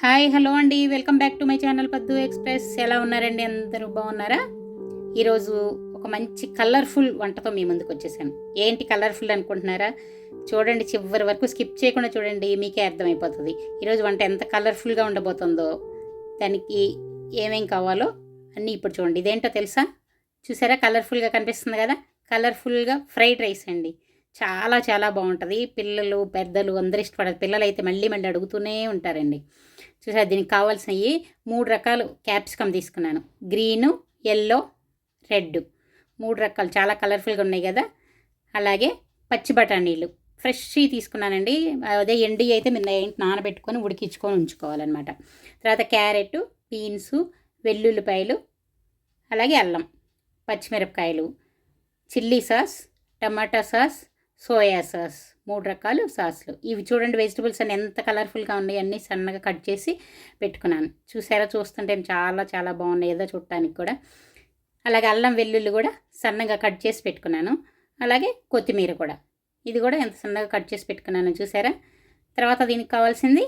Hi hello అండి, welcome back to my channel పద్దు express. ఎలా ఉన్నారండి? అందరూ బాగున్నారా? ఈరోజు ఒక మంచి కలర్ఫుల్ వంటతో మీ ముందుకు వచ్చేసాను. ఏంటి కలర్ఫుల్ అనుకుంటున్నారా? చూడండి, చివరి వరకు స్కిప్ చేయకుండా చూడండి, మీకే అర్థమైపోతుంది ఈరోజు వంట ఎంత కలర్ఫుల్గా ఉండబోతుందో. దానికి ఏమేం కావాలో అన్నీ ఇప్పుడు చూడండి. ఇదేంటో తెలుసా? చూసారా, కలర్ఫుల్గా కనిపిస్తుంది కదా? కలర్ఫుల్గా ఫ్రైడ్ రైస్ అండి. చాలా చాలా బాగుంటుంది. పిల్లలు పెద్దలు అందరూ ఇష్టపడరు. పిల్లలు అయితే మళ్ళీ మళ్ళీ అడుగుతూనే ఉంటారండి. చూసారా, దీనికి కావాల్సినవి 3 రకాలు క్యాప్సికమ్ తీసుకున్నాను. గ్రీను, ఎల్లో, రెడ్, 3 రకాలు చాలా కలర్ఫుల్గా ఉన్నాయి కదా. అలాగే పచ్చి బఠానీలు ఫ్రెష్ తీసుకున్నానండి. అదే ఎండి అయితే మీరు నానబెట్టుకొని ఉడికించుకొని ఉంచుకోవాలన్నమాట. తర్వాత క్యారెట్, బీన్సు, వెల్లుల్లిపాయలు, అలాగే అల్లం, పచ్చిమిరపకాయలు, చిల్లీ సాస్, టమాటా సాస్, సోయా సాస్, 3 రకాలు సాస్లు. ఇవి చూడండి, వెజిటబుల్స్ అన్నీ ఎంత కలర్ఫుల్గా ఉన్నాయి. అన్నీ సన్నగా కట్ చేసి పెట్టుకున్నాను. చూసారా, చూస్తుంటే చాలా చాలా బాగున్నాయి ఏదో చూడటానికి కూడా. అలాగే అల్లం వెల్లుల్లి కూడా సన్నగా కట్ చేసి పెట్టుకున్నాను. అలాగే కొత్తిమీర కూడా, ఇది కూడా ఎంత సన్నగా కట్ చేసి పెట్టుకున్నాను చూసారా. తర్వాత దీనికి కావాల్సింది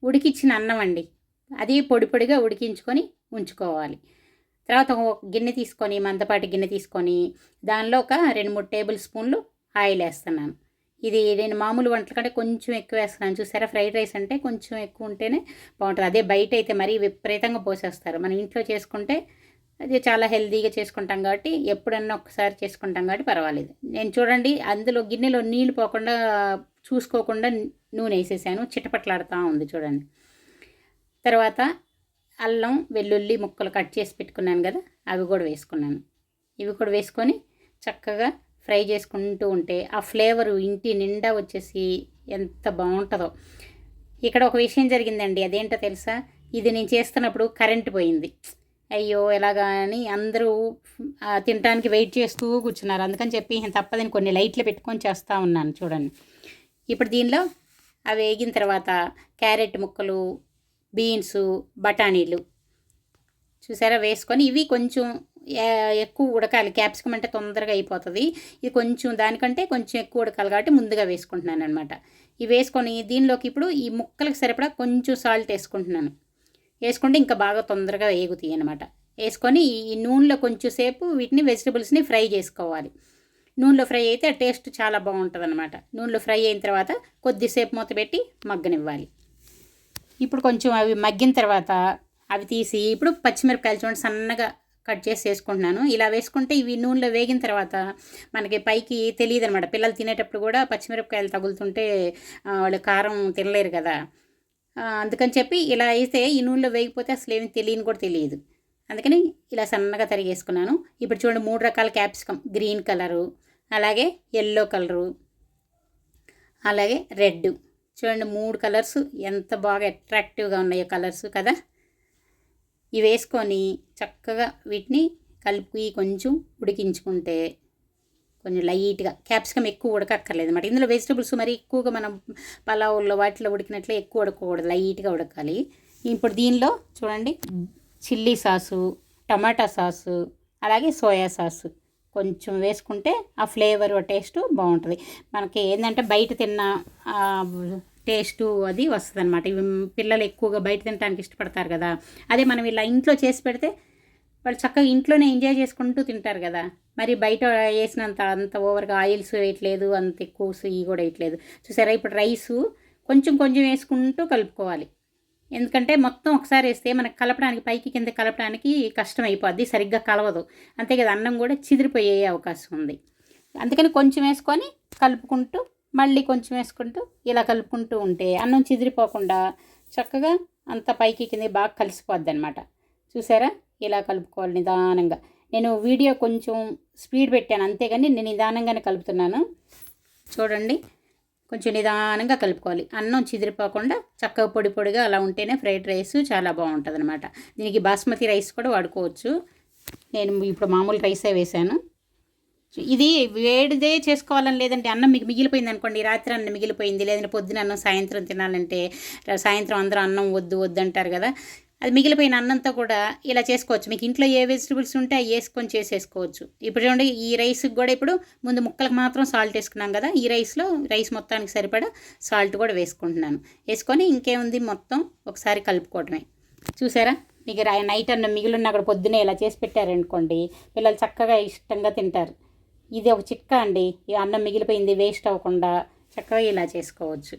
ఉడికించిన అన్నం అండి. అది పొడి పొడిగా ఉడికించుకొని ఉంచుకోవాలి. తర్వాత ఒక గిన్నె తీసుకొని, మందపాటి గిన్నె తీసుకొని, దానిలో ఒక 2-3 టేబుల్ స్పూన్లు ఆయిల్ వేస్తున్నాను. ఇది నేను మామూలు వంటల కంటే కొంచెం ఎక్కువ వేస్తున్నాను. చూసారా, ఫ్రైడ్ రైస్ అంటే కొంచెం ఎక్కువ ఉంటేనే బాగుంటుంది. అదే బయట అయితే మరీ విపరీతంగా పోసేస్తారు. మనం ఇంట్లో చేసుకుంటే అది చాలా హెల్తీగా చేసుకుంటాం కాబట్టి, ఎప్పుడన్నా ఒకసారి చేసుకుంటాం కాబట్టి పర్వాలేదు. నేను చూడండి, అందులో గిన్నెలో నీళ్ళు పోకుండా చూసుకోకుండా నూనె వేసేసాను. చిటపట్లాడుతూ ఉంది చూడండి. తర్వాత అల్లం వెల్లుల్లి ముక్కలు కట్ చేసి పెట్టుకున్నాను కదా, అవి కూడా వేసుకున్నాను. ఇవి కూడా వేసుకొని చక్కగా ఫ్రై చేసుకుంటూ ఉంటే ఆ ఫ్లేవరు ఇంటి నిండా వచ్చేసి ఎంత బాగుంటుందో. ఇక్కడ ఒక విషయం జరిగిందండి, అదేంటో తెలుసా? ఇది నేను చేస్తున్నప్పుడు కరెంటు పోయింది. అయ్యో ఎలాగా అని అందరూ తినడానికి వెయిట్ చేస్తూ కూర్చున్నారు. అందుకని చెప్పి తప్పదని కొన్ని లైట్లు పెట్టుకొని చేస్తూ ఉన్నాను చూడండి. ఇప్పుడు దీనిలో అవి వేగిన తర్వాత క్యారెట్ ముక్కలు, బీన్సు, బఠానీలు చూసారా వేసుకొని, ఇవి కొంచెం ఎక్కువ ఉడకాలి. క్యాప్సికమ్ అంటే తొందరగా అయిపోతుంది. ఇది కొంచెం దానికంటే కొంచెం ఎక్కువ ఉడకాలి కాబట్టి ముందుగా వేసుకుంటున్నాను అనమాట. ఇవి వేసుకొని దీనిలోకి ఇప్పుడు ఈ ముక్కలకు సరిపడా కొంచెం సాల్ట్ వేసుకుంటున్నాను. వేసుకుంటే ఇంకా బాగా తొందరగా వేగుతాయి అనమాట. వేసుకొని ఈ నూనెలో కొంచెం సేపు వీటిని వెజిటబుల్స్ని ఫ్రై చేసుకోవాలి. నూనెలో ఫ్రై అయితే టేస్ట్ చాలా బాగుంటుంది అనమాట. నూనెలో ఫ్రై అయిన తర్వాత కొద్దిసేపు మూత పెట్టి మగ్గనివ్వాలి. ఇప్పుడు కొంచెం అవి మగ్గిన తర్వాత అవి తీసి ఇప్పుడు పచ్చిమిరపకాయలు చూడండి సన్నగా కట్ చేసి వేసుకుంటున్నాను. ఇలా వేసుకుంటే ఇవి నూనెలో వేగిన తర్వాత మనకి పైకి తెలియదు అనమాట. పిల్లలు తినేటప్పుడు కూడా పచ్చిమిరపకాయలు తగులుతుంటే వాళ్ళు కారం తినలేరు కదా. అందుకని చెప్పి ఇలా అయితే ఈ నూనెలో వేగిపోతే అసలు ఏమి తెలియని కూడా తెలియదు. అందుకని ఇలా సన్నగా తరిగేసుకున్నాను. ఇప్పుడు చూడండి 3 రకాల క్యాప్సికమ్, గ్రీన్ కలరు, అలాగే ఎల్లో కలరు, అలాగే రెడ్. చూడండి 3 కలర్స్ ఎంత బాగా అట్రాక్టివ్గా ఉన్నాయో కలర్స్ కదా. ఇవి వేసుకొని చక్కగా వీటిని కలిపి కొంచెం ఉడికించుకుంటే, కొంచెం లైట్గా, క్యాప్సికమ్ ఎక్కువ ఉడకక్కర్లేదు అన్నమాట. ఇందులో వెజిటబుల్స్ మరి ఎక్కువగా మనం పలావుల్లో వాటిలో ఉడికినట్లే ఎక్కువ ఉడకకూడదు, లైట్గా ఉడకాలి. ఇప్పుడు దీనిలో చూడండి చిల్లీ సాసు, టమాటా సాసు, అలాగే సోయా సాసు కొంచెం వేసుకుంటే ఆ ఫ్లేవర్ టేస్ట్ బాగుంటుంది. మనకి ఏంటంటే బయట తిన్న టేస్టు అది వస్తుంది అనమాట. ఇవి పిల్లలు ఎక్కువగా బయట తినడానికి ఇష్టపడతారు కదా. అదే మనం ఇలా ఇంట్లో చేసి పెడితే వాళ్ళు చక్కగా ఇంట్లోనే ఎంజాయ్ చేసుకుంటూ తింటారు కదా. మరి బయట వేసినంత అంత ఓవర్గా ఆయిల్స్ వేయట్లేదు, అంత ఎక్కువ ఇవి కూడా వేయట్లేదు. చూసారా, ఇప్పుడు రైసు కొంచెం కొంచెం వేసుకుంటూ కలుపుకోవాలి. ఎందుకంటే మొత్తం ఒకసారి వేస్తే మనకు కలపడానికి, పైకి కింద కలపడానికి కష్టం అయిపోద్ది, సరిగ్గా కలవదు. అంతే కదా, అన్నం కూడా చిదిరిపోయే అవకాశం ఉంది. అందుకని కొంచెం వేసుకొని కలుపుకుంటూ మళ్ళీ కొంచెం వేసుకుంటూ ఇలా కలుపుకుంటూ ఉంటే అన్నం చిదిరిపోకుండా చక్కగా అంత పైకి కింద బాగా కలిసిపోద్ది అనమాట. చూసారా, ఇలా కలుపుకోవాలి నిదానంగా. నేను వీడియో కొంచెం స్పీడ్ పెట్టాను అంతేగాని నేను నిదానంగానే కలుపుతున్నాను. చూడండి, కొంచెం నిదానంగా కలుపుకోవాలి. అన్నం చిదిరిపోకుండా చక్కగా పొడి పొడిగా అలా ఉంటేనే ఫ్రైడ్ రైస్ చాలా బాగుంటుంది అనమాట. దీనికి బాస్మతి రైస్ కూడా వాడుకోవచ్చు. నేను ఇప్పుడు మామూలు రైసే వేశాను. ఇది వేడిదే చేసుకోవాలని లేదంటే, అన్నం మీకు మిగిలిపోయింది అనుకోండి, రాత్రి అన్నం మిగిలిపోయింది, లేదంటే పొద్దున అన్నం సాయంత్రం తినాలంటే, సాయంత్రం అందరూ అన్నం వద్దు వద్దు అంటారు కదా. అది మిగిలిపోయిన అన్నంతో కూడా ఇలా చేసుకోవచ్చు. మీకు ఇంట్లో ఏ వెజిటబుల్స్ ఉంటే అవి వేసుకొని చేసేసుకోవచ్చు. ఇప్పుడు చూడండి, ఈ రైస్కి కూడా ఇప్పుడు ముందు ముక్కలకు మాత్రం సాల్ట్ వేసుకున్నాం కదా, ఈ రైస్ మొత్తానికి సరిపడా సాల్ట్ కూడా వేసుకుంటున్నాను. వేసుకొని ఇంకేముంది, మొత్తం ఒకసారి కలుపుకోవడమే. చూసారా, మీకు నైట్ అన్నం మిగిలిన అక్కడ పొద్దునే ఇలా చేసి పెట్టారనుకోండి, పిల్లలు చక్కగా ఇష్టంగా తింటారు. ఇది ఒక చిట్కా అండి. ఈ అన్నం మిగిలిపోయింది వేస్ట్ అవ్వకుండా చక్కగా ఇలా చేసుకోవచ్చు.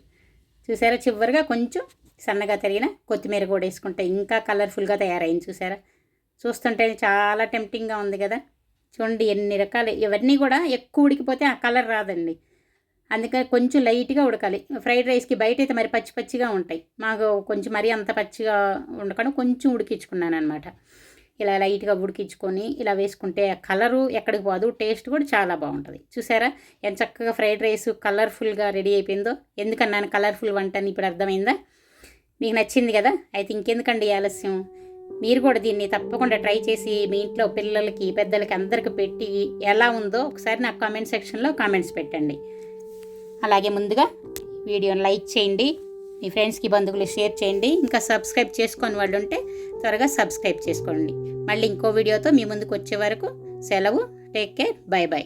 చూసారా, చివరిగా కొంచెం సన్నగా తరిగిన కొత్తిమీర కూడా వేసుకుంటే ఇంకా కలర్ఫుల్గా తయారైంది. చూసారా, చూస్తుంటే చాలా టెంప్టింగ్గా ఉంది కదా. చూడండి ఎన్ని రకాలు. ఇవన్నీ కూడా ఎక్కువ ఉడికిపోతే ఆ కలర్ రాదండి, అందుకని కొంచెం లైట్గా ఉడకాలి. ఫ్రైడ్ రైస్కి బయట అయితే మరి పచ్చి పచ్చిగా ఉంటాయి, మాకు కొంచెం మరీ అంత పచ్చిగా ఉండకుండా కొంచెం ఉడికించుకున్నాను అనమాట. ఇలా లైట్గా ఉడికించుకొని ఇలా వేసుకుంటే ఆ కలరు ఎక్కడికి పోదు, టేస్ట్ కూడా చాలా బాగుంటుంది. చూసారా ఎంత చక్కగా ఫ్రైడ్ రైస్ కలర్ఫుల్గా రెడీ అయిపోయిందో. ఎందుకన్నాను కలర్ఫుల్ వంట అని ఇప్పుడు అర్థమైందా? మీకు నచ్చింది కదా, అయితే ఇంకెందుకండి ఆలస్యం, మీరు కూడా దీన్ని తప్పకుండా ట్రై చేసి మీ ఇంట్లో పిల్లలకి పెద్దలకి అందరికి పెట్టి ఎలా ఉందో ఒకసారి నాకు కామెంట్ సెక్షన్లో కామెంట్స్ పెట్టండి. అలాగే ముందుగా వీడియోని లైక్ చేయండి, మీ ఫ్రెండ్స్కి బంధువులు షేర్ చేయండి. ఇంకా సబ్స్క్రైబ్ చేసుకొని వాళ్ళు ఉంటే త్వరగా సబ్స్క్రైబ్ చేసుకోండి. మళ్ళీ ఇంకో వీడియోతో మీ ముందుకు వచ్చే వరకు సెలవు. Take care, by by.